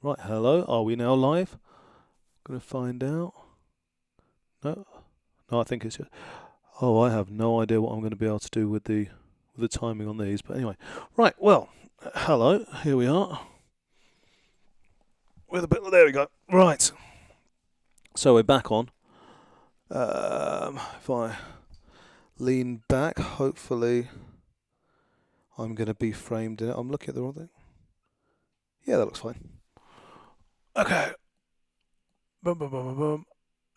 Right, hello. Are we now live? Gonna find out. No, no. I think it's. Oh, I have no idea what I'm going to be able to do with the timing on these. But anyway, right. Well, hello. Here we are. With a bit. There we go. Right. So we're back on. If I lean back, hopefully I'm going to be framed in it. I'm looking at the wrong thing. Yeah, that looks fine. Okay. Boom, boom, boom, boom, boom.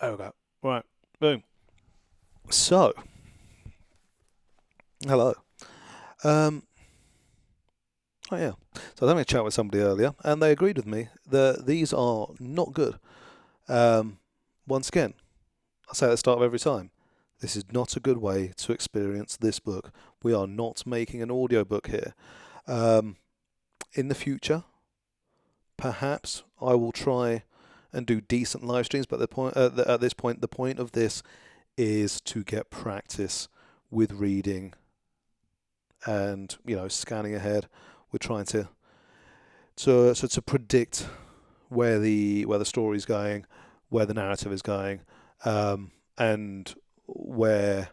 There we go. Right. Boom. So, hello. Um, oh yeah. So I was having a chat with somebody earlier, and they agreed with me that these are not good. Um, Once again, I say at the start of every time, this is not a good way to experience this book. We are not making an audiobook here. Um, in the future, perhaps I will try and do decent live streams, but at this point, the point of this is to get practice with reading and scanning ahead. We're trying to predict where the story is going, where the narrative is going, and where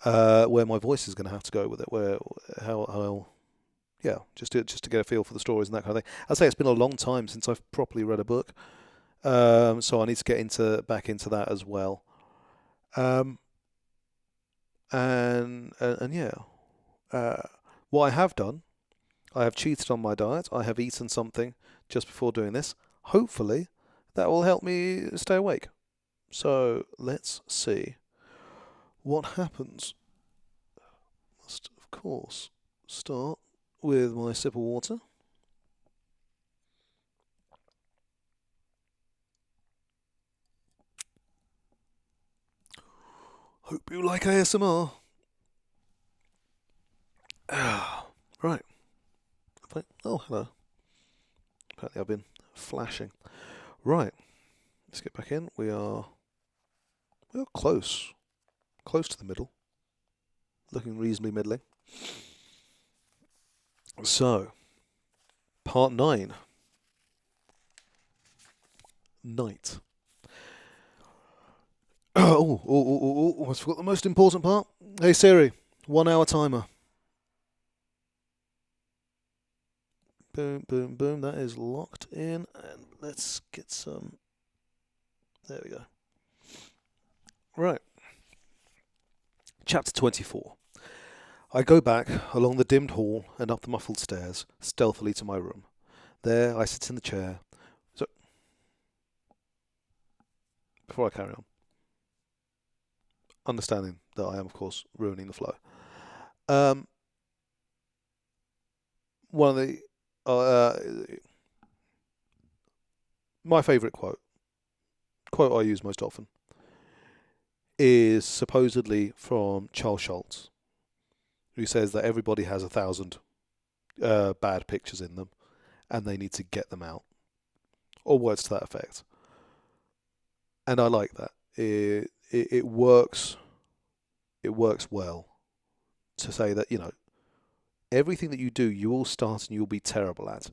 my voice is going to have to go with it. Where how yeah, just to get a feel for the stories and that kind of thing. I'd say it's been a long time since I've properly read a book, so I need to get back into that as well. Um, and yeah, what I have done, I have cheated on my diet. I have eaten something just before doing this. Hopefully, that will help me stay awake. So let's see what happens. Must, of course, start with my sip of water. Hope you like ASMR. Right. Oh, hello. Apparently I've been flashing. Right. Let's get back in. We are close to the middle. Looking reasonably middling. So, part 9. Night. Almost forgot the most important part. Hey Siri, 1 hour timer. Boom, boom, boom. That is locked in. And let's get some. There we go. Right. Chapter 24. I go back along the dimmed hall and up the muffled stairs, stealthily to my room. There I sit in the chair. So, before I carry on, understanding that I am, of course, ruining the flow. Um, One of the my favourite quote I use most often, is supposedly from Charles Schultz, who says that everybody has 1,000 bad pictures in them, and they need to get them out, or words to that effect. And I like that. It works. It works well to say that everything that you do, you will start and you'll be terrible at.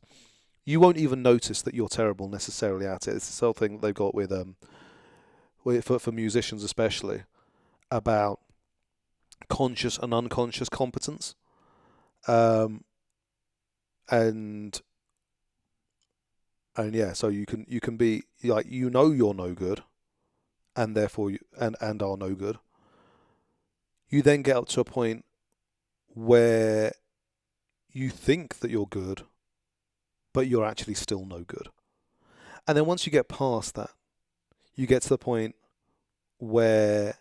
You won't even notice that you're terrible necessarily at it. It's this whole thing they've got with for musicians especially, about conscious and unconscious competence, um, and yeah, so you can be like you're no good, and therefore and are no good. You then get up to a point where you think that you're good, but you're actually still no good. And then once you get past that, you get to the point where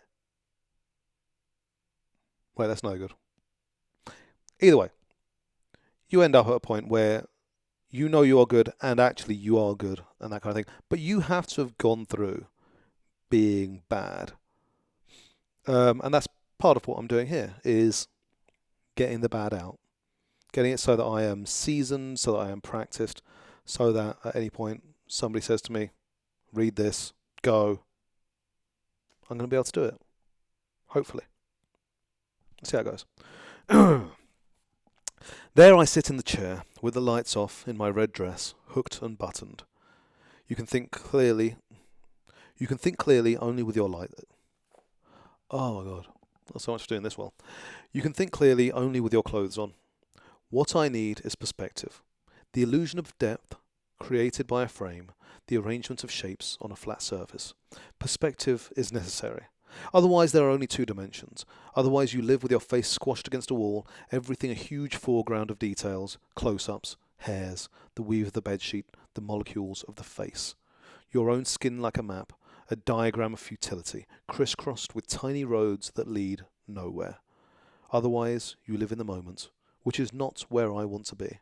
that's no good. Either way, you end up at a point where you know you are good and actually you are good and that kind of thing. But you have to have gone through being bad. And that's part of what I'm doing here, is getting the bad out. Getting it so that I am seasoned, so that I am practiced, so that at any point somebody says to me, read this, go, I'm going to be able to do it. Hopefully. Let's see how it goes. There I sit in the chair, with the lights off, in my red dress, hooked and buttoned. You can think clearly. You can think clearly only with your light. Oh my God. Not so much for doing this well. You can think clearly only with your clothes on. What I need is perspective. The illusion of depth created by a frame, the arrangement of shapes on a flat surface. Perspective is necessary. Otherwise there are only two dimensions. Otherwise you live with your face squashed against a wall, everything a huge foreground of details, close-ups, hairs, the weave of the bedsheet, the molecules of the face. Your own skin like a map, a diagram of futility, crisscrossed with tiny roads that lead nowhere. Otherwise you live in the moment, which is not where I want to be.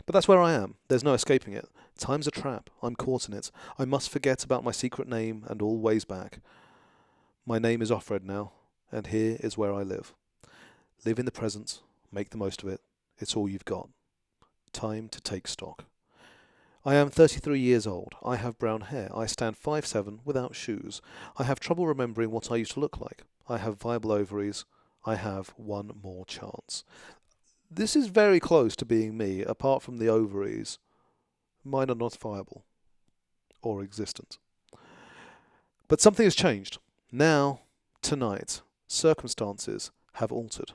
But that's where I am. There's no escaping it. Time's a trap. I'm caught in it. I must forget about my secret name and all ways back. My name is Offred now, and here is where I live. Live in the present. Make the most of it. It's all you've got. Time to take stock. I am 33 years old. I have brown hair. I stand 5'7" without shoes. I have trouble remembering what I used to look like. I have viable ovaries. I have one more chance. This is very close to being me, apart from the ovaries. Mine are not viable or existent. But something has changed. Now, tonight, circumstances have altered.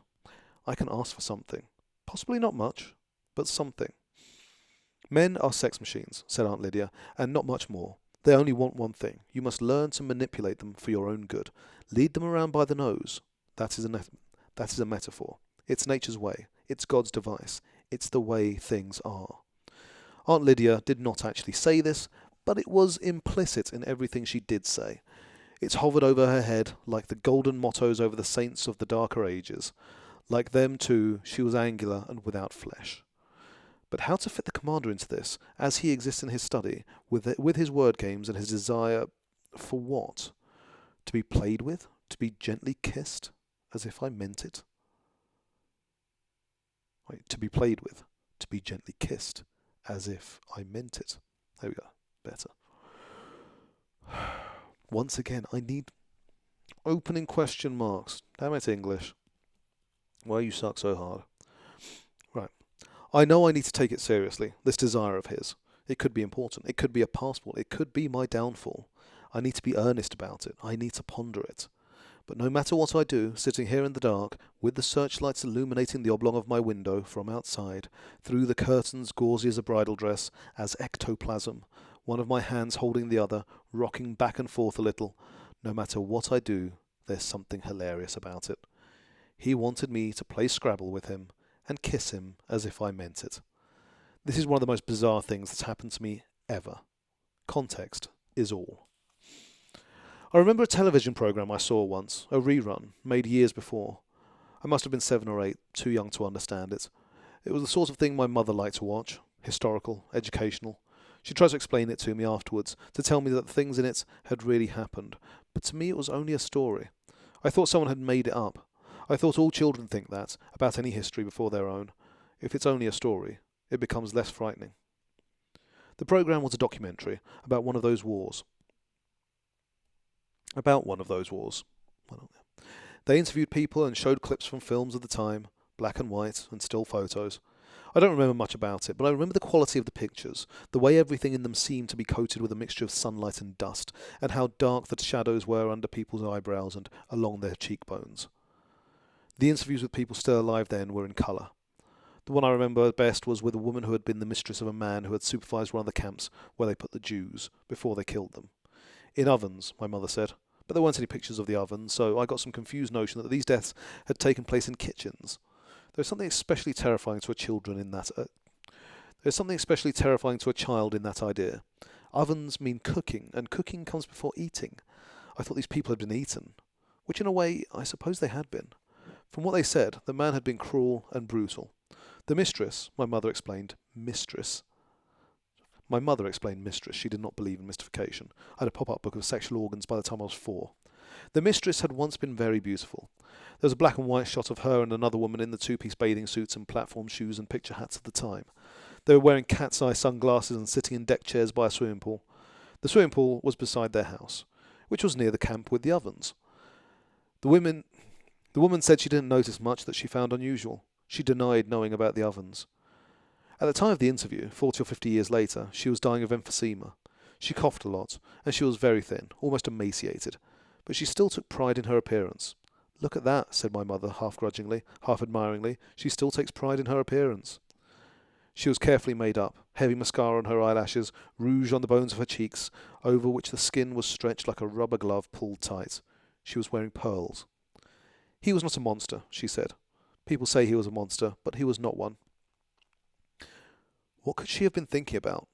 I can ask for something. Possibly not much, but something. Men are sex machines, said Aunt Lydia, and not much more. They only want one thing. You must learn to manipulate them for your own good. Lead them around by the nose. That is a metaphor. It's nature's way. It's God's device. It's the way things are. Aunt Lydia did not actually say this, but it was implicit in everything she did say. It hovered over her head like the golden mottos over the saints of the darker ages. Like them, too, she was angular and without flesh. But how to fit the commander into this, as he exists in his study, with his word games and his desire for what? To be played with? To be gently kissed? As if I meant it? Right, to be played with. To be gently kissed. As if I meant it. There we go. Better. Once again, I need opening question marks. Damn it, English. Why you suck so hard? Right. I know I need to take it seriously, this desire of his. It could be important. It could be a passport. It could be my downfall. I need to be earnest about it. I need to ponder it. But no matter what I do, sitting here in the dark, with the searchlights illuminating the oblong of my window from outside, through the curtains gauzy as a bridal dress, as ectoplasm, one of my hands holding the other, rocking back and forth a little, no matter what I do, there's something hilarious about it. He wanted me to play Scrabble with him, and kiss him as if I meant it. This is one of the most bizarre things that's happened to me ever. Context is all. I remember a television programme I saw once, a rerun, made years before. I must have been 7 or 8, too young to understand it. It was the sort of thing my mother liked to watch, historical, educational. She tried to explain it to me afterwards, to tell me that the things in it had really happened, but to me it was only a story. I thought someone had made it up. I thought all children think that, about any history before their own. If it's only a story, it becomes less frightening. The programme was a documentary about one of those wars. They interviewed people and showed clips from films of the time, black and white and still photos. I don't remember much about it, but I remember the quality of the pictures, the way everything in them seemed to be coated with a mixture of sunlight and dust, and how dark the shadows were under people's eyebrows and along their cheekbones. The interviews with people still alive then were in colour. The one I remember best was with a woman who had been the mistress of a man who had supervised one of the camps where they put the Jews before they killed them. In ovens, my mother said, but there weren't any pictures of the ovens, so I got some confused notion that these deaths had taken place in kitchens. There's something especially terrifying to a child in that idea. Ovens mean cooking, and cooking comes before eating. I thought these people had been eaten, which in a way I suppose they had been. From what they said, the man had been cruel and brutal. The mistress, my mother explained mistress. She did not believe in mystification. I had a pop-up book of sexual organs by the time I was 4. The mistress had once been very beautiful. There was a black and white shot of her and another woman in the two-piece bathing suits and platform shoes and picture hats of the time. They were wearing cat's eye sunglasses and sitting in deck chairs by a swimming pool. The swimming pool was beside their house, which was near the camp with the ovens. The woman said she didn't notice much that she found unusual. She denied knowing about the ovens. At the time of the interview, 40 or 50 years later, she was dying of emphysema. She coughed a lot, and she was very thin, almost emaciated, but she still took pride in her appearance. "Look at that," said my mother, half grudgingly, half admiringly. "She still takes pride in her appearance." She was carefully made up, heavy mascara on her eyelashes, rouge on the bones of her cheeks, over which the skin was stretched like a rubber glove pulled tight. She was wearing pearls. "He was not a monster," she said. "People say he was a monster, but he was not one." What could she have been thinking about?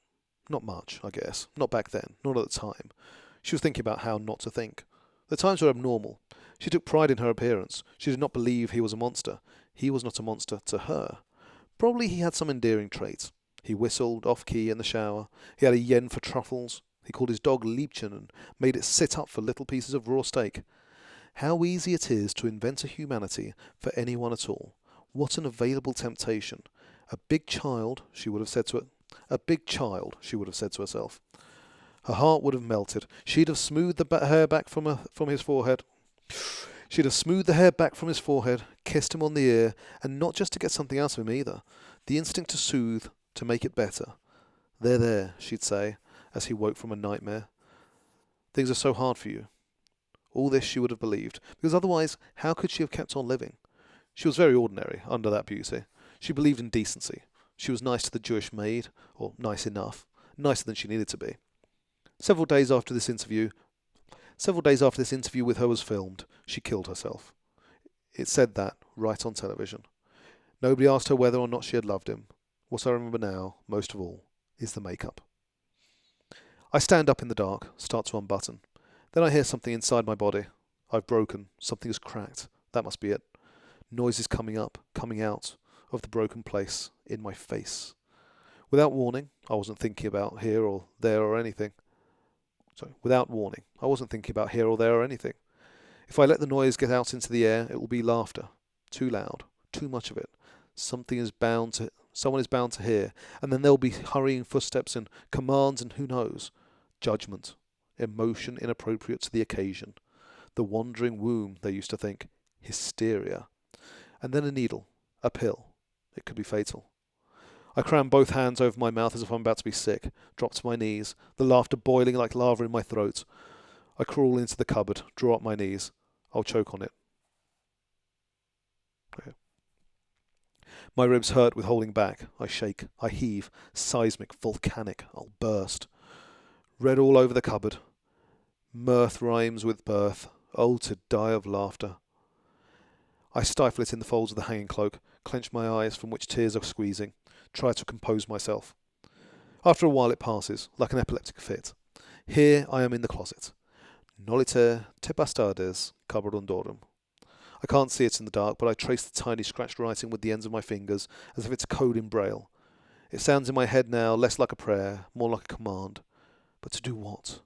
Not much, I guess. Not back then, not at the time. She was thinking about how not to think. The times were abnormal. She took pride in her appearance. She did not believe he was a monster. He was not a monster to her. Probably he had some endearing traits. He whistled, off-key, in the shower. He had a yen for truffles. He called his dog Liebchen and made it sit up for little pieces of raw steak. How easy it is to invent a humanity for anyone at all. What an available temptation. A big child, she would have said to herself. Her heart would have melted. She'd have smoothed the hair back from his forehead. She'd have smoothed the hair back from his forehead, kissed him on the ear, and not just to get something out of him either. The instinct to soothe, to make it better. "There, there," she'd say, as he woke from a nightmare. "Things are so hard for you." All this she would have believed, because otherwise how could she have kept on living? She was very ordinary under that beauty. She believed in decency. She was nice to the Jewish maid, or nice enough, nicer than she needed to be. Several days after this interview with her was filmed, she killed herself. It said that right on television. Nobody asked her whether or not she had loved him. What I remember now, most of all, is the makeup. I stand up in the dark, start to unbutton. Then I hear something inside my body. I've broken. Something has cracked. That must be it. Noises coming up, coming out of the broken place, in my face. Without warning, I wasn't thinking about here or there or anything. Without warning, I wasn't thinking about here or there or anything. If I let the noise get out into the air, it will be laughter. Too loud. Too much of it. Someone is bound to hear, and then there'll be hurrying footsteps and commands and who knows. Judgment. Emotion inappropriate to the occasion. The wandering womb, they used to think. Hysteria. And then a needle. A pill. It could be fatal. I cram both hands over my mouth as if I'm about to be sick, drop to my knees, the laughter boiling like lava in my throat. I crawl into the cupboard, draw up my knees. I'll choke on it. Okay. My ribs hurt with holding back. I shake. I heave. Seismic, volcanic. I'll burst. Red all over the cupboard. Mirth rhymes with birth. Oh, to die of laughter. I stifle it in the folds of the hanging cloak, clench my eyes from which tears are squeezing, try to compose myself. After a while it passes, like an epileptic fit. Here I am in the closet. Nolite te bastardes, carbondorum. I can't see it in the dark, but I trace the tiny scratched writing with the ends of my fingers, as if it's a code in braille. It sounds in my head now less like a prayer, more like a command. But to do what?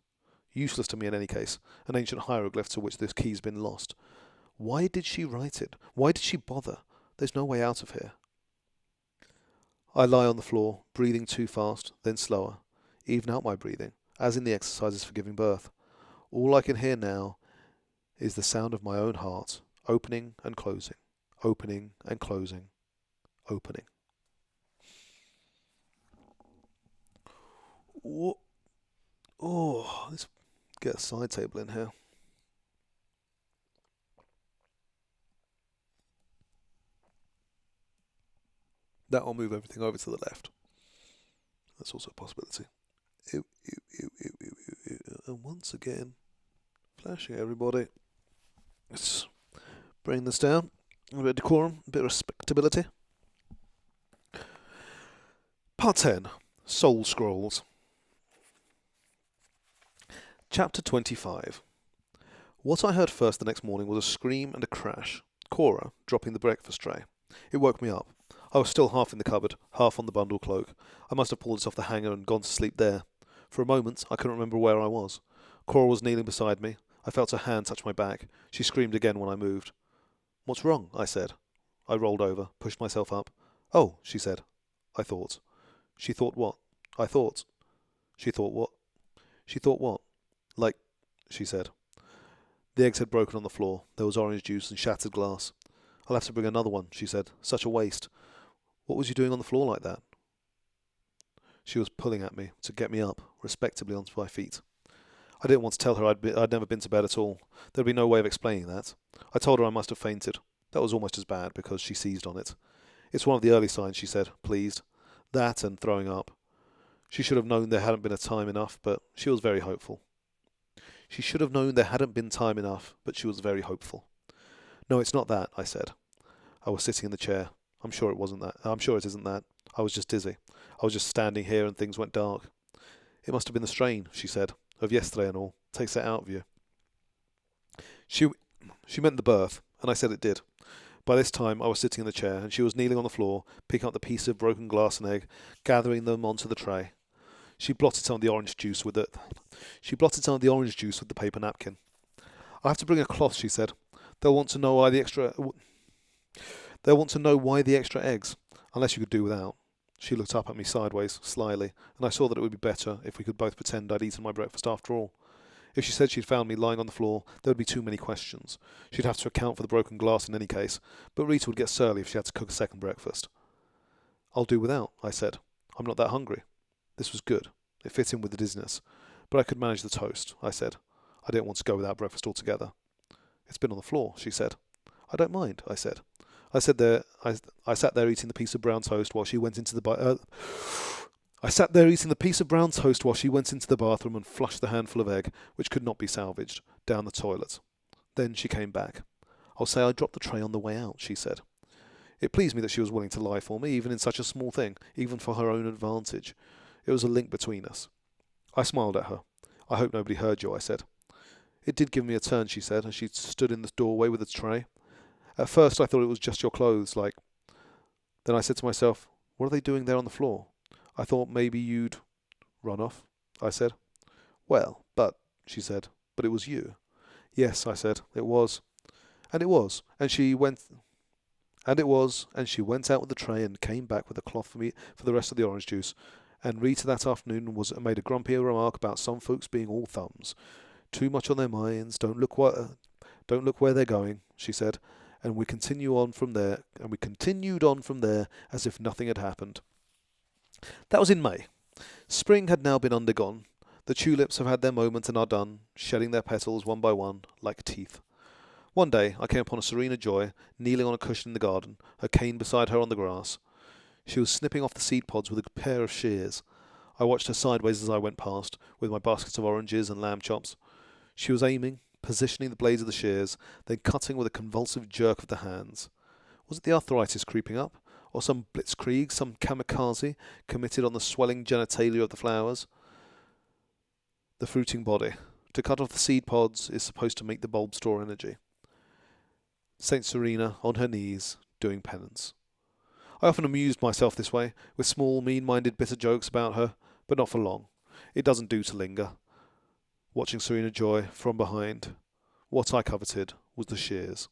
Useless to me in any case, an ancient hieroglyph to which this key's been lost. Why did she write it? Why did she bother? There's no way out of here. I lie on the floor, breathing too fast, then slower. Even out my breathing, as in the exercises for giving birth. All I can hear now is the sound of my own heart, opening and closing, opening and closing, opening. Let's get a side table in here. That will move everything over to the left. That's also a possibility. And once again, flashing everybody. Let's bring this down. A bit of decorum, a bit of respectability. Part 10. Soul Scrolls. Chapter 25. What I heard first the next morning was a scream and a crash. Cora dropping the breakfast tray. It woke me up. I was still half in the cupboard, half on the bundle cloak. I must have pulled it off the hanger and gone to sleep there. For a moment, I couldn't remember where I was. Cora was kneeling beside me. I felt her hand touch my back. She screamed again when I moved. "What's wrong?" I said. I rolled over, pushed myself up. "Oh," she said. I thought. She thought what? I thought. She thought what? She thought what? Like, she said. The eggs had broken on the floor. There was orange juice and shattered glass. "I'll have to bring another one," she said. "Such a waste. What was you doing on the floor like that?" She was pulling at me to get me up, respectably onto my feet. I didn't want to tell her I'd never been to bed at all. There'd be no way of explaining that. I told her I must have fainted. That was almost as bad, because she seized on it. It's one of the early signs, she said, pleased. That and throwing up. She should have known there hadn't been a time enough, but she was very hopeful. She should have known there hadn't been time enough, but she was very hopeful. No, it's not that, I said. I was sitting in the chair. I'm sure it wasn't that. I'm sure it isn't that. I was just dizzy. I was just standing here and things went dark. It must have been the strain, she said, of yesterday and all. Takes it out of you. She meant the birth, and I said it did. By this time I was sitting in the chair, and she was kneeling on the floor, picking up the piece of broken glass and egg, gathering them onto the tray. She blotted some of the orange juice with the paper napkin. I have to bring a cloth, she said. They'll want to know why the extra eggs, unless you could do without. She looked up at me sideways, slyly, and I saw that it would be better if we could both pretend I'd eaten my breakfast after all. If she said she'd found me lying on the floor, there would be too many questions. She'd have to account for the broken glass in any case, but Rita would get surly if she had to cook a second breakfast. I'll do without, I said. I'm not that hungry. This was good. It fit in with the dizziness. But I could manage the toast, I said. I didn't want to go without breakfast altogether. It's been on the floor, she said. I don't mind, I said. I sat there eating the piece of brown toast while she went into the bathroom and flushed the handful of egg, which could not be salvaged, down the toilet. Then she came back. I'll say I dropped the tray on the way out, she said. It pleased me that she was willing to lie for me, even in such a small thing, even for her own advantage. It was a link between us. I smiled at her. I hope nobody heard you, I said. It did give me a turn, she said, as she stood in the doorway with the tray. At first I thought it was just your clothes, like... Then I said to myself, what are they doing there on the floor? I thought maybe you'd... Run off, I said. Well, she said, but it was you. Yes, I said, it was. And it was, and she went out with the tray and came back with a cloth for me for the rest of the orange juice. And Rita that afternoon made a grumpy remark about some folks being all thumbs. Too much on their minds, don't look where they're going, she said. And we continued on from there as if nothing had happened. That was in May. Spring had now been undergone. The tulips have had their moment and are done, shedding their petals one by one, like teeth. One day I came upon a Serena Joy, kneeling on a cushion in the garden, her cane beside her on the grass. She was snipping off the seed pods with a pair of shears. I watched her sideways as I went past, with my baskets of oranges and lamb chops. She was aiming, positioning the blades of the shears, then cutting with a convulsive jerk of the hands. Was it the arthritis creeping up, or some blitzkrieg, some kamikaze, committed on the swelling genitalia of the flowers? The fruiting body. To cut off the seed pods is supposed to make the bulb store energy. Saint Serena, on her knees, doing penance. I often amused myself this way, with small, mean-minded, bitter jokes about her, but not for long. It doesn't do to linger. Watching Serena Joy from behind, what I coveted was the shears.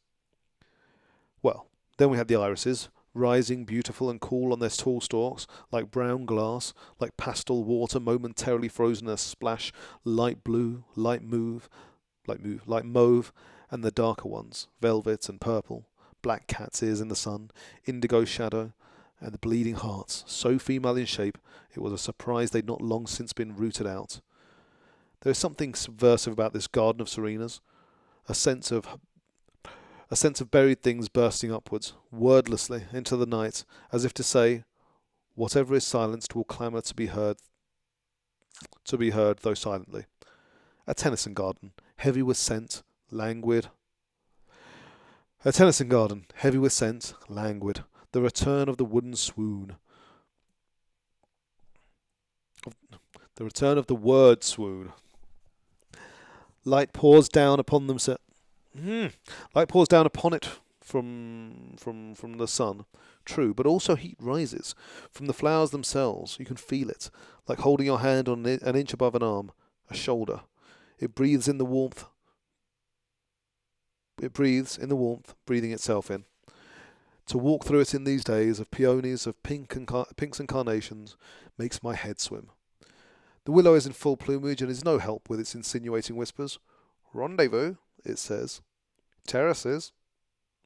Well, then we had the irises, rising beautiful and cool on their tall stalks, like brown glass, like pastel water momentarily frozen in a splash, light blue, light mauve, and the darker ones, velvet and purple, black cat's ears in the sun, indigo shadow, and the bleeding hearts, so female in shape it was a surprise they'd not long since been rooted out. There is something subversive about this garden of Serena's, a sense of buried things bursting upwards, wordlessly, into the night, as if to say, whatever is silenced will clamour to be heard, though silently. A Tennyson garden, heavy with scent, languid. The return of the wooden swoon. The return of the word swoon. Light pours down upon it from the sun. True, but also heat rises from the flowers themselves. You can feel it, like holding your hand on an inch above an arm, a shoulder. It breathes in the warmth, breathing itself in. To walk through it in these days of peonies, of pinks and carnations, makes my head swim. The willow is in full plumage and is no help with its insinuating whispers. Rendezvous, it says. Terraces.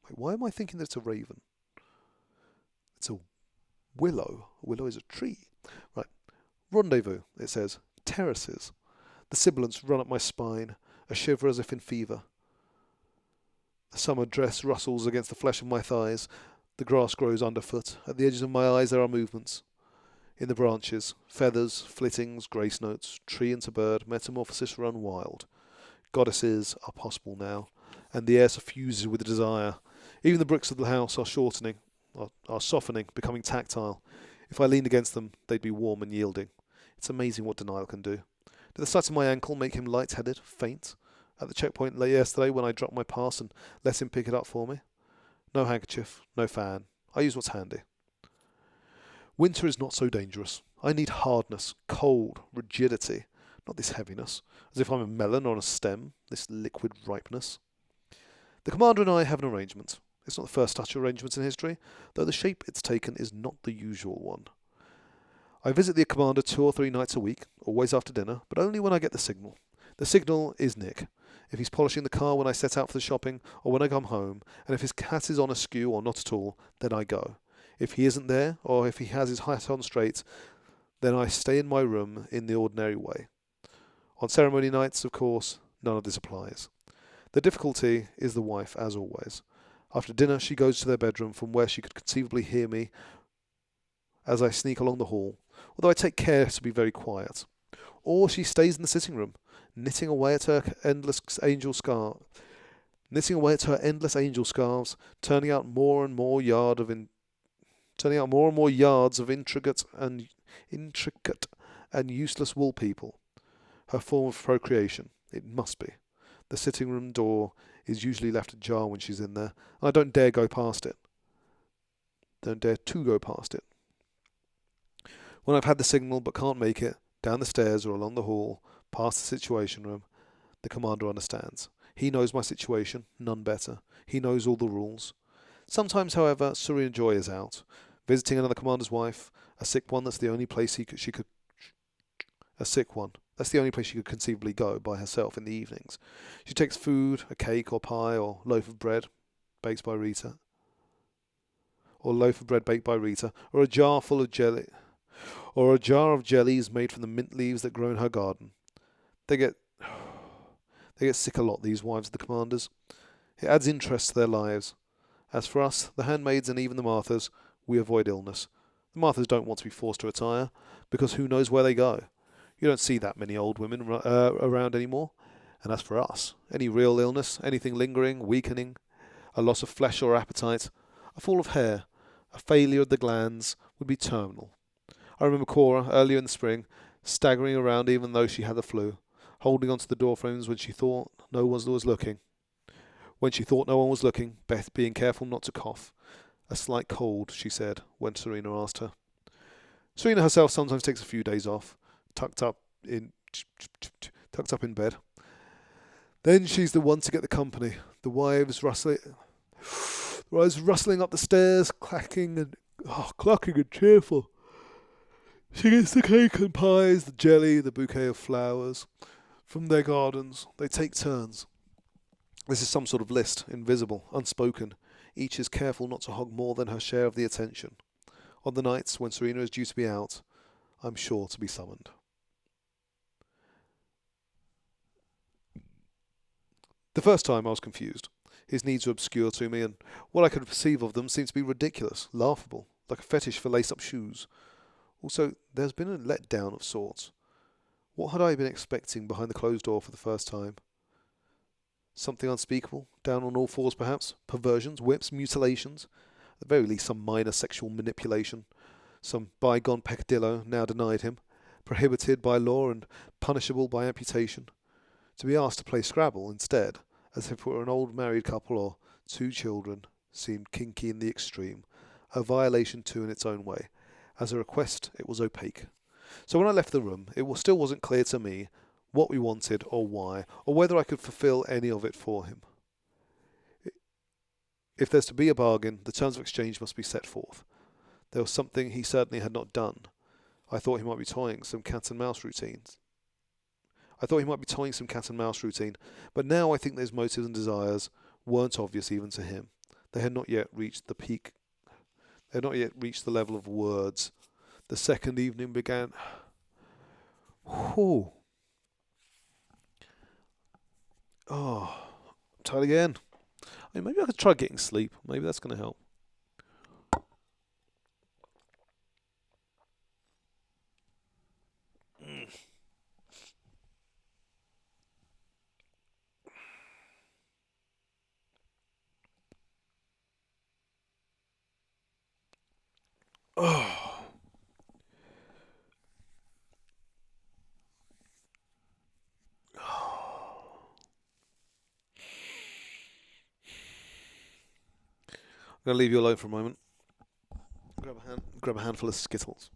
Wait, why am I thinking that it's a raven? It's a willow. A willow is a tree. Right. Rendezvous, it says. Terraces. The sibilants run up my spine, a shiver as if in fever. The summer dress rustles against the flesh of my thighs. The grass grows underfoot. At the edges of my eyes there are movements. In the branches, feathers, flittings, grace notes, tree into bird, metamorphosis run wild. Goddesses are possible now, and the air suffuses with desire. Even the bricks of the house are softening, becoming tactile. If I leaned against them, they'd be warm and yielding. It's amazing what denial can do. Did the sight of my ankle make him light-headed, faint? At the checkpoint late yesterday when I dropped my pass and let him pick it up for me? No handkerchief, no fan. I use what's handy. Winter is not so dangerous. I need hardness, cold, rigidity, not this heaviness, as if I'm a melon on a stem, this liquid ripeness. The commander and I have an arrangement. It's not the first such arrangement in history, though the shape it's taken is not the usual one. I visit the commander 2 or 3 nights a week, always after dinner, but only when I get the signal. The signal is Nick. If he's polishing the car when I set out for the shopping, or when I come home, and if his hat is on askew or not at all, then I go. If he isn't there, or if he has his hat on straight, then I stay in my room in the ordinary way. On ceremony nights, of course, none of this applies. The difficulty is the wife, as always. After dinner, she goes to their bedroom from where she could conceivably hear me as I sneak along the hall, although I take care to be very quiet. Or she stays in the sitting room, knitting away at her endless angel scarves, turning out more and more yards of intricate and useless wool people. Her form of procreation, it must be. The sitting room door is usually left ajar when she's in there, and I don't dare go past it. Don't dare to go past it. When I've had the signal but can't make it, down the stairs or along the hall, past the situation room, the commander understands. He knows my situation, none better. He knows all the rules. Sometimes, however, Serena Joy is out, visiting another commander's wife, a sick one that's the only place she could conceivably go by herself in the evenings. She takes food, a cake or pie or loaf of bread baked by Rita, or a jar full of jelly, or a jar of jellies made from the mint leaves that grow in her garden. They get sick a lot, these wives of the commanders. It adds interest to their lives. As for us, the handmaids and even the Marthas, we avoid illness. The Marthas don't want to be forced to retire, because who knows where they go. You don't see that many old women around anymore. And as for us, any real illness, anything lingering, weakening, a loss of flesh or appetite, a fall of hair, a failure of the glands, would be terminal. I remember Cora, earlier in the spring, staggering around even though she had the flu, holding onto the door frames when she thought no one was looking. Beth being careful not to cough. A slight cold, she said, when Serena asked her. Serena herself sometimes takes a few days off, tucked up in bed. Then she's the one to get the company. The wives rustling up the stairs, clucking and cheerful. She gets the cake and pies, the jelly, the bouquet of flowers from their gardens. They take turns. This is some sort of list, invisible, unspoken. Each is careful not to hog more than her share of the attention. On the nights when Serena is due to be out, I'm sure to be summoned. The first time I was confused. His needs were obscure to me, and what I could perceive of them seemed to be ridiculous, laughable, like a fetish for lace-up shoes. Also, there's been a letdown of sorts. What had I been expecting behind the closed door for the first time? Something unspeakable, down on all fours perhaps, perversions, whips, mutilations, at the very least some minor sexual manipulation, some bygone peccadillo now denied him, prohibited by law and punishable by amputation. To be asked to play Scrabble instead, as if it were an old married couple or 2 children, seemed kinky in the extreme, a violation too in its own way. As a request, it was opaque. So when I left the room, it still wasn't clear to me what we wanted or why, or whether I could fulfill any of it for him. If there's to be a bargain, the terms of exchange must be set forth. There was something he certainly had not done. I thought he might be toying some cat and mouse routine, but now I think those motives and desires weren't obvious even to him. They had not yet reached the peak. They had not yet reached the level of words. The second evening began. Whew. Oh, I'm tired again. I mean, maybe I could try getting sleep. Maybe that's going to help. Mm. Oh. I'm going to leave you alone for a moment. Grab a handful of Skittles.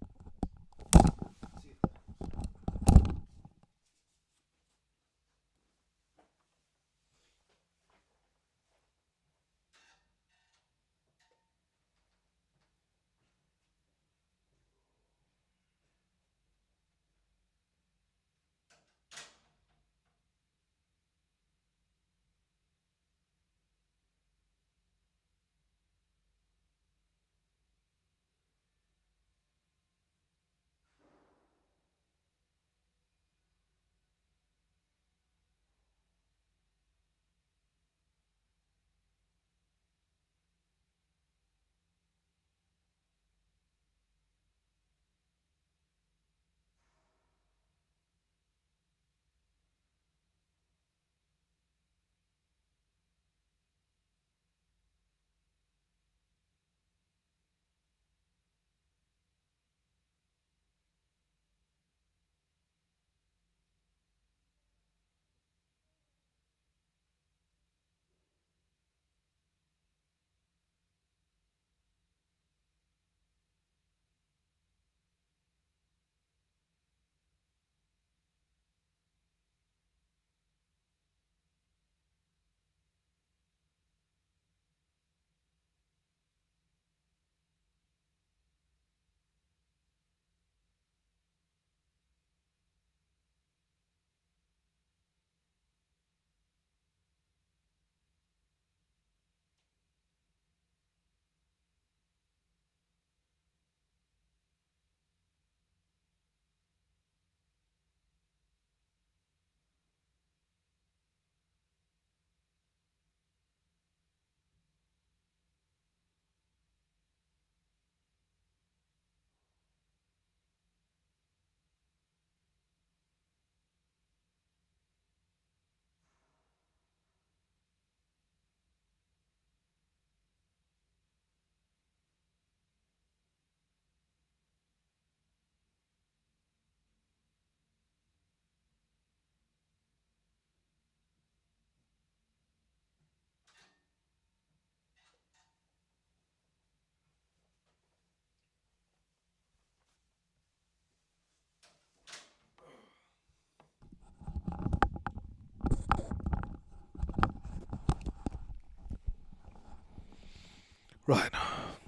Right.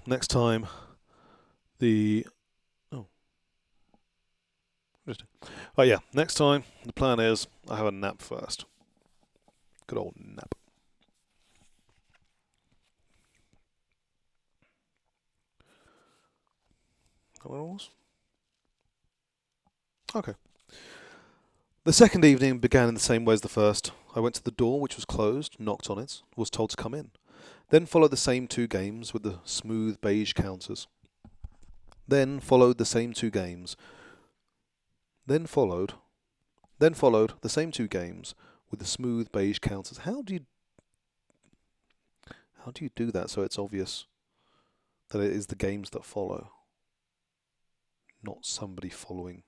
Next time, the... Oh, interesting. Oh, yeah. Next time, the plan is I have a nap first. Good old nap. Is that what it was? Okay. The second evening began in the same way as the first. I went to the door, which was closed, knocked on it, was told to come in. Then followed the same two games with the smooth beige counters. Then followed the same two games. Then followed. Then followed the same two games with the smooth beige counters. How do you do that so it's obvious that it is the games that follow, not somebody following?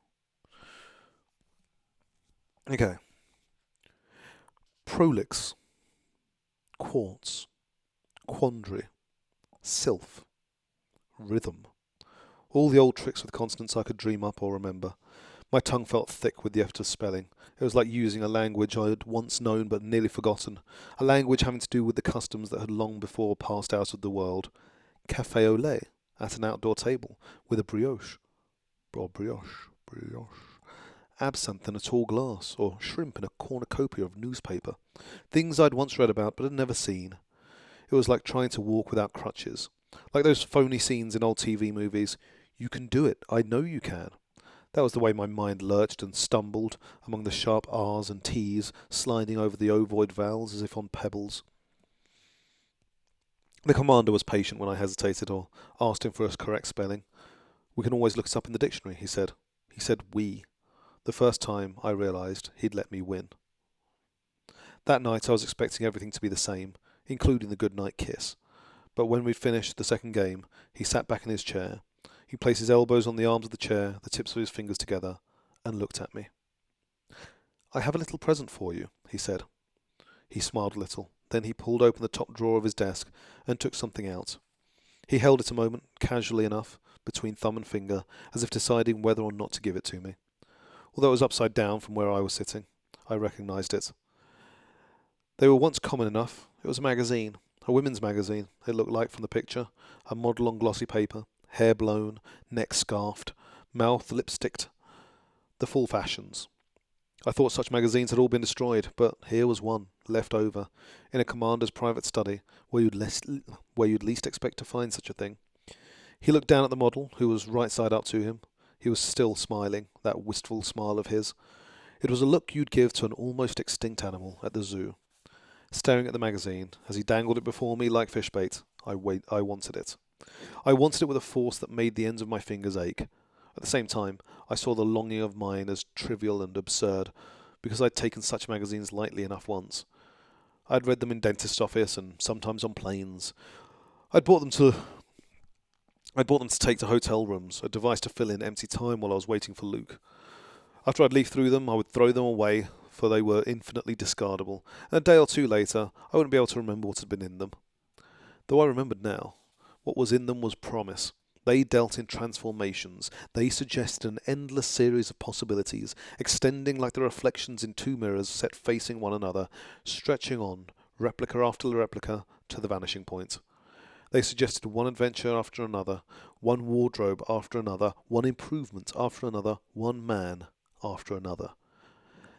Okay. Prolix, quartz, quandary, sylph, rhythm. All the old tricks with consonants I could dream up or remember. My tongue felt thick with the effort of spelling. It was like using a language I had once known but nearly forgotten, a language having to do with the customs that had long before passed out of the world. Café au lait, at an outdoor table, with a brioche. Brioche. Absinthe in a tall glass, or shrimp in a cornucopia of newspaper. Things I'd once read about but had never seen. It was like trying to walk without crutches. Like those phony scenes in old TV movies. You can do it. I know you can. That was the way my mind lurched and stumbled among the sharp R's and T's, sliding over the ovoid vowels as if on pebbles. The commander was patient when I hesitated or asked him for a correct spelling. "We can always look it up in the dictionary," he said. He said "we." The first time I realised he'd let me win. That night I was expecting everything to be the same, including the good-night kiss. But when we'd finished the second game, he sat back in his chair. He placed his elbows on the arms of the chair, the tips of his fingers together, and looked at me. "I have a little present for you," he said. He smiled a little. Then he pulled open the top drawer of his desk and took something out. He held it a moment, casually enough, between thumb and finger, as if deciding whether or not to give it to me. Although it was upside down from where I was sitting, I recognised it. They were once common enough. It was a magazine, a women's magazine, it looked like from the picture, a model on glossy paper, hair blown, neck scarfed, mouth lipsticked, the full fashions. I thought such magazines had all been destroyed, but here was one, left over, in a commander's private study, where you'd least expect to find such a thing. He looked down at the model, who was right side up to him. He was still smiling, that wistful smile of his. It was a look you'd give to an almost extinct animal at the zoo. Staring at the magazine, as he dangled it before me like fish bait, I wanted it. I wanted it with a force that made the ends of my fingers ache. At the same time, I saw the longing of mine as trivial and absurd, because I'd taken such magazines lightly enough once. I'd read them in dentist's office and sometimes on planes. I'd bought them to take to hotel rooms, a device to fill in empty time while I was waiting for Luke. After I'd leaf through them, I would throw them away, for they were infinitely discardable, and a day or two later, I wouldn't be able to remember what had been in them. Though I remembered now. What was in them was promise. They dealt in transformations. They suggested an endless series of possibilities, extending like the reflections in two mirrors set facing one another, stretching on, replica after replica, to the vanishing point. They suggested one adventure after another, one wardrobe after another, one improvement after another, one man after another.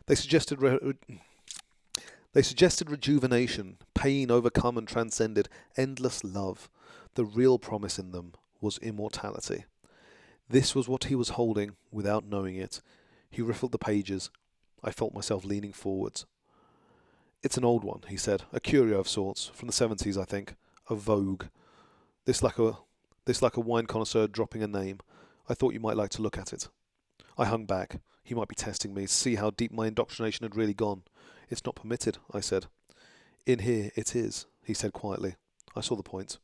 They suggested rejuvenation, pain overcome and transcended, endless love. The real promise in them was immortality. This was what he was holding without knowing it. He riffled the pages. I felt myself leaning forwards. "It's an old one," he said, "a curio of sorts, from the 70s, I think, a Vogue. This like a wine connoisseur dropping a name. I thought you might like to look at it." I hung back. He might be testing me, to see how deep my indoctrination had really gone. "It's not permitted," I said. "In here it is," he said quietly. I saw the point.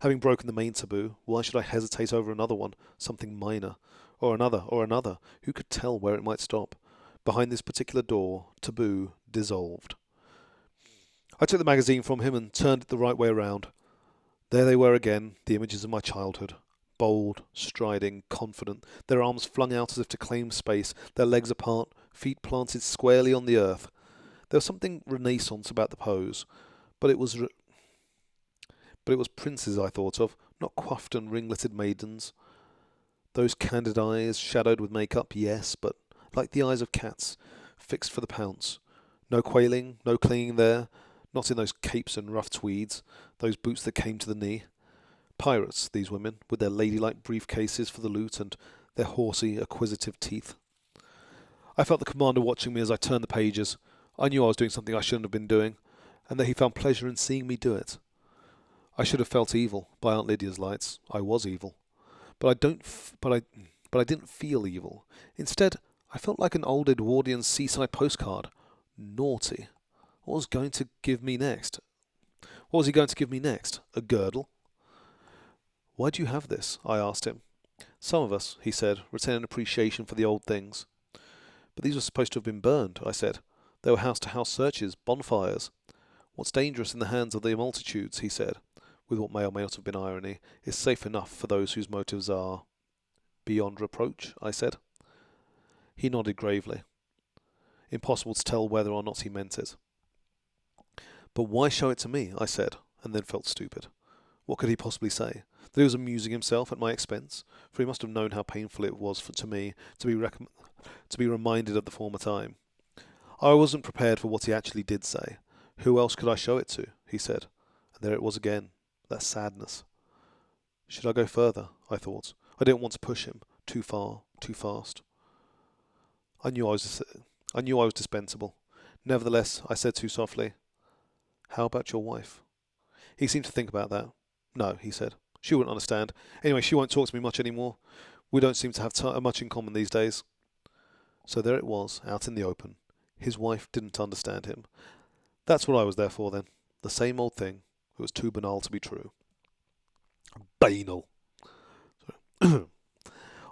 Having broken the main taboo, why should I hesitate over another one, something minor? Or another? Who could tell where it might stop? Behind this particular door, taboo dissolved. I took the magazine from him and turned it the right way around. There they were again, the images of my childhood. Bold, striding, confident, their arms flung out as if to claim space, their legs apart, feet planted squarely on the earth. There was something Renaissance about the pose, but it was princes I thought of, not coiffed and ringleted maidens. Those candid eyes, shadowed with makeup, yes, but like the eyes of cats, fixed for the pounce. No quailing, no clinging there, not in those capes and rough tweeds, those boots that came to the knee. Pirates, these women, with their ladylike briefcases for the loot and their horsey, acquisitive teeth. I felt the commander watching me as I turned the pages. I knew I was doing something I shouldn't have been doing, and that he found pleasure in seeing me do it. I should have felt evil by Aunt Lydia's lights. I was evil, but I didn't feel evil. Instead, I felt like an old Edwardian seaside postcard. Naughty. What was he going to give me next? A girdle? "Why do you have this?" I asked him. "Some of us," he said, "retain an appreciation for the old things." "But these were supposed to have been burned," I said. "There were house-to-house searches, bonfires." "What's dangerous in the hands of the multitudes," he said, with what may or may not have been irony, "is safe enough for those whose motives are—" "Beyond reproach," I said. He nodded gravely. Impossible to tell whether or not he meant it. "But why show it to me?" I said, and then felt stupid. What could he possibly say? That he was amusing himself at my expense? For he must have known how painful it was to me to be reminded of the former time. I wasn't prepared for what he actually did say. "Who else could I show it to?" he said. And there it was again, that sadness. Should I go further? I thought. I didn't want to push him too far, too fast. I knew I was dispensable. Nevertheless, I said too softly, "How about your wife?" He seemed to think about that. "No," he said. "She wouldn't understand. Anyway, she won't talk to me much anymore. We don't seem to have much in common these days." So there it was, out in the open. His wife didn't understand him. That's what I was there for then. The same old thing. It was too banal to be true. Banal. On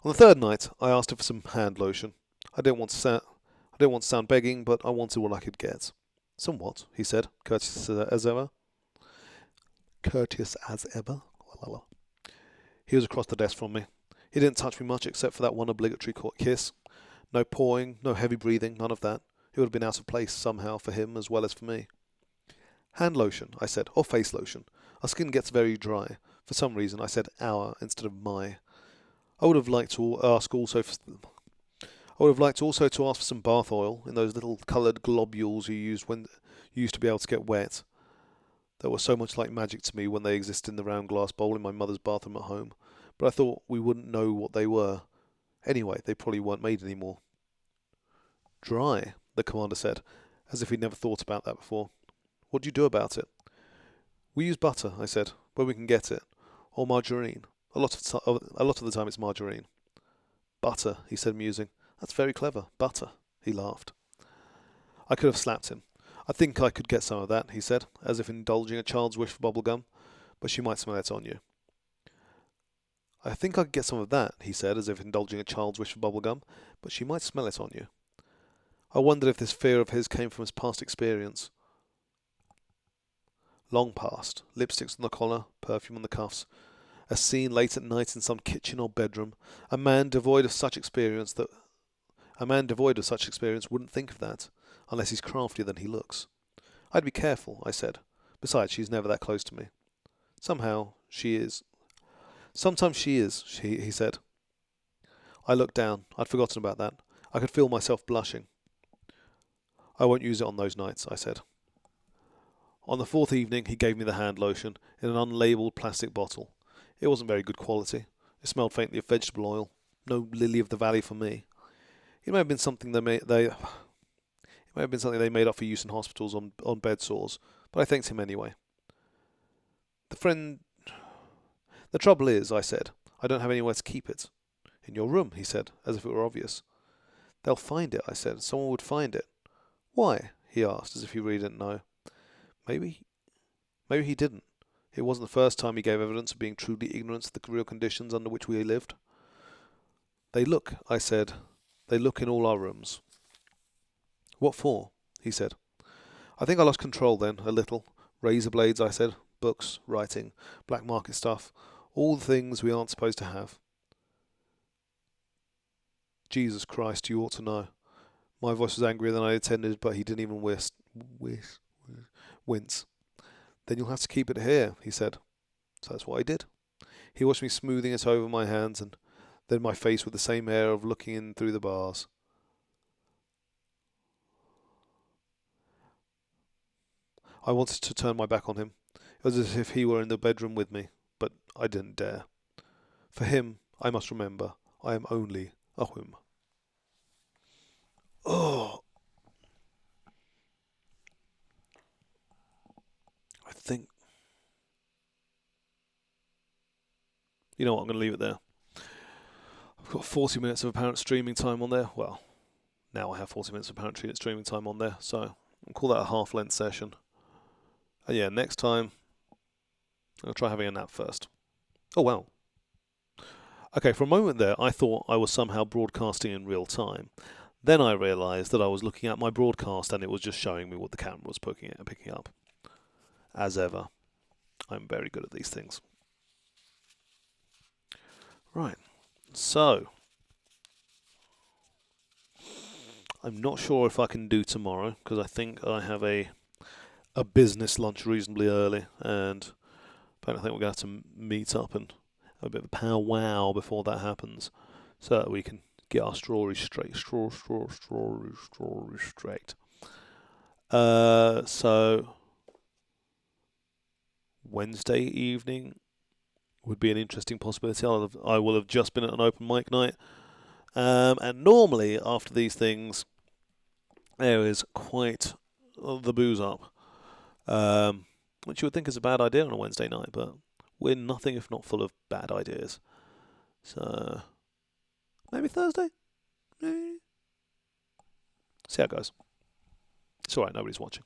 the third night, I asked her for some hand lotion. I didn't want to sound begging, but I wanted what I could get. "Some what?" he said, courteous as ever. Courteous as ever. He was across the desk from me. He didn't touch me much except for that one obligatory kiss. No pawing, no heavy breathing, none of that. It would have been out of place somehow for him as well as for me. "Hand lotion," I said, "or face lotion. Our skin gets very dry." For some reason, I said our instead of my. I would have liked to ask also for some bath oil in those little coloured globules you used to be able to get wet. That were so much like magic to me when they existed in the round glass bowl in my mother's bathroom at home. But I thought we wouldn't know what they were. Anyway, they probably weren't made anymore. "Dry," the commander said, as if he'd never thought about that before. "What do you do about it?" "We use butter," I said, "where we can get it. Or margarine. A lot of the time it's margarine." "Butter," he said, musing. "That's very clever. Butter." He laughed. I could have slapped him. "I think I could get some of that," he said, as if indulging a child's wish for bubble gum, "but she might smell it on you." "I think I could get some of that," he said, as if indulging a child's wish for bubble gum, "but she might smell it on you." I wondered if this fear of his came from his past experience. Long past. Lipsticks on the collar, perfume on the cuffs. A scene late at night in some kitchen or bedroom. A man devoid of such experience wouldn't think of that, unless he's craftier than he looks. "I'd be careful," I said. "Besides, she's never that close to me." "Somehow she is." "Sometimes she is," he said. I looked down. I'd forgotten about that. I could feel myself blushing. "I won't use it on those nights," I said. On the fourth evening he gave me the hand lotion in an unlabelled plastic bottle. It wasn't very good quality. It smelled faintly of vegetable oil. No lily of the valley for me. It may have been something they made up for use in hospitals on bed sores, but I thanked him anyway. The trouble is," I said, "I don't have anywhere to keep it." "In your room," he said, as if it were obvious. "They'll find it," I said. "Someone would find it." "Why?" he asked, as if he really didn't know. Maybe he didn't. It wasn't the first time he gave evidence of being truly ignorant of the real conditions under which we lived. "They look," I said. "They look in all our rooms." "What for?" he said. I think I lost control then, a little. "Razor blades," I said. "Books, writing, black market stuff. All the things we aren't supposed to have." "Jesus Christ, you ought to know." My voice was angrier than I intended, but he didn't even wince. "Then you'll have to keep it here," he said. So that's what I did. He watched me smoothing it over my hands and then my face with the same air of looking in through the bars. I wanted to turn my back on him. It was as if he were in the bedroom with me, but I didn't dare. For him, I must remember, I am only a whim. Oh, I think... You know what, I'm going to leave it there. I've got 40 minutes of apparent streaming time on there. Well, now I have 40 minutes of apparent streaming time on there, so I'll call that a half-length session. And yeah, next time, I'll try having a nap first. Oh, well. Okay, for a moment there, I thought I was somehow broadcasting in real time. Then I realised that I was looking at my broadcast and it was just showing me what the camera was picking up. As ever, I'm very good at these things. Right, so I'm not sure if I can do tomorrow because I think I have a business lunch reasonably early, and I think we're going to have to meet up and have a bit of a powwow before that happens, so that we can get our stories straight. Stories straight. So Wednesday evening would be an interesting possibility. I will have just been at an open mic night, And normally, after these things, there is quite the booze up, which you would think is a bad idea on a Wednesday night, but we're nothing if not full of bad ideas. So, maybe Thursday? Maybe. See how it goes. It's alright, nobody's watching.